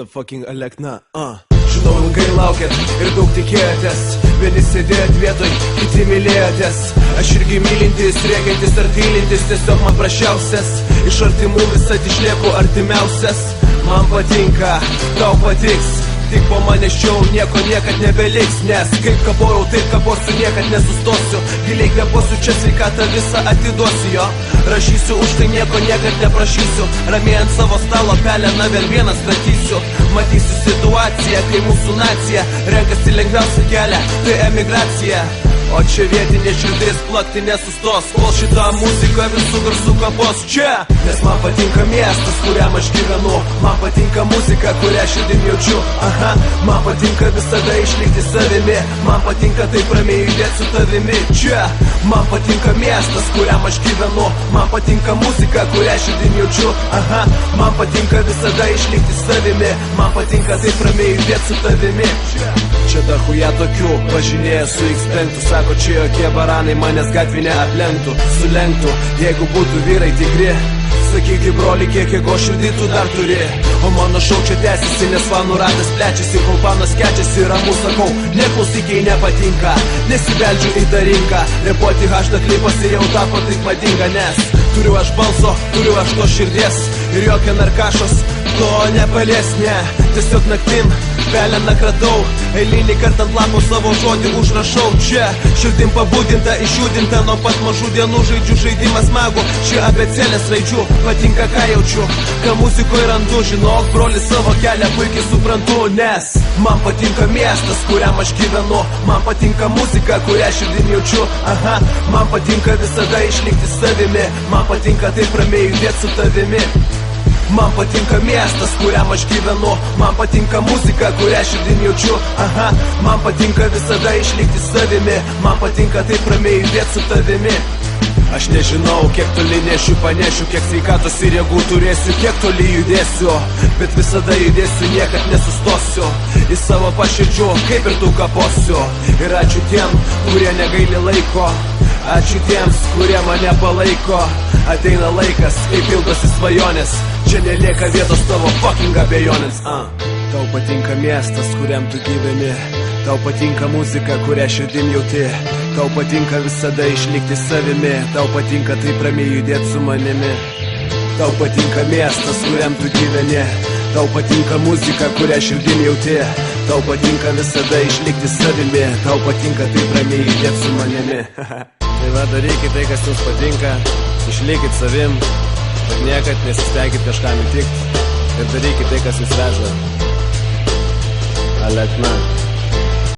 motherfucking Alekna. Žinau, ilgai laukėt ir daug tikėjotės, vieni sėdėjot vietoj, kiti mylėjotės. Aš irgi mylintis, rėkiantis ar tylintis, tiesiog man prašiausias. Iš artimų visad išlieku artimiausias. Man patinka, tau patiks, tik po manęs čia nieko niekad nebeliks. Nes kaip kabojau, taip kabosiu, niekad nesustosiu. Giliai kvepuosiu, čia sveikatą visą atiduosiu jo. Rašysiu už tai, nieko niekad neprašysiu. Ramiai ant savo stalo peleną vėl vieną statysiu. Matysiu situaciją, kai mūsų nacija renkasi lengviausią kelią, tai emigracija. O čia vietinė širdis plakti nesustos, kol šitą muziką visų garsų kabos čia. Nes man patinka miestas, kuriam aš gyvenu. Man patinka muzika, kurią širdim jaučiu. Man patinka visada išlikti savimi. Man patinka taip ramiai judėti su tavimi čia. Man patinka miestas, kuriam aš gyvenu. Man patinka muzika, kurią širdim jaučiu. Man patinka visada išlikti savimi. Man patinka taip ramiai judėti su tavimi čia dahuja tokių, važinėja su X5. Sako, čia jokie baranai manęs gatvį neaplenktų, sulenktų. Jeigu būtų vyrai tikri, sakyki broli, kiek jėgo širdį tu dar turi. O mano šau čia tęsiasi, nes fanų ratas plečiasi. Vulpanas kečiasi, ramu sakau, neklausyk, jei nepatinka. Nesibeldžiu į tą rinką, repuoti HD klipasi jau tapo taip madinga. Nes turiu aš balso, turiu aš to širdies. Ir jokia narkašos to nepalies, ne. Tiesiog naktim peleną kratau, eilinį kartą ant lapo savo žodį užrašau čia. Širdim pabudinta, išjudinta, nuo pat mažų dienų žaidžiu žaidimą smagų. Čia abėcėlės raidžių, patinka ką jaučiu, ką muzikoje randu. Žinok, broli, savo kelią puikiai suprantu. Nes man patinka miestas, kuriam aš gyvenu. Man patinka muzika, kurią širdim jaučiu. Man patinka visada išlikti savimi. Man patinka taip ramiai judėti su tavimi. Man patinka miestas, kuriam aš gyvenu. Man patinka muzika, kurią širdim jaučiu. Man patinka visada išlikti savimi. Man patinka taip ramiai judėti su tavimi. Aš nežinau, kiek toli nešiu, panešiu, kiek sveikatos ir jėgų turėsiu, kiek toli judėsiu, bet visada judėsiu, niekad nesustosiu. Į savo paširdžių, kaip ir tu kaposiu. Ir ačiū tiem, kurie negaili laiko. Ačiū tiems, kurie mane palaiko. Ateina laikas, kai pildosi svajonės. Čia nelieka vietos tavo fucking abejonėms. Tau patinka miestas, kuriam tu gyveni. Tau patinka muzika, kurią širdim jauti. Tau patinka visada išlikti savimi. Tau patinka taip ramiai judėti su manimi. Tau patinka miestas, kuriam tu gyveni. Tau patinka muzika, kurią širdim jauti. Tau patinka visada išlikti savimi. Tau patinka taip ramiai judėti su manimi. Tai va, darykit tai, kas jums patinka. Išlikit savim ir niekad nesistengit kažkam įtikti. Ir darykit tai, kas jūs veža. Alekna.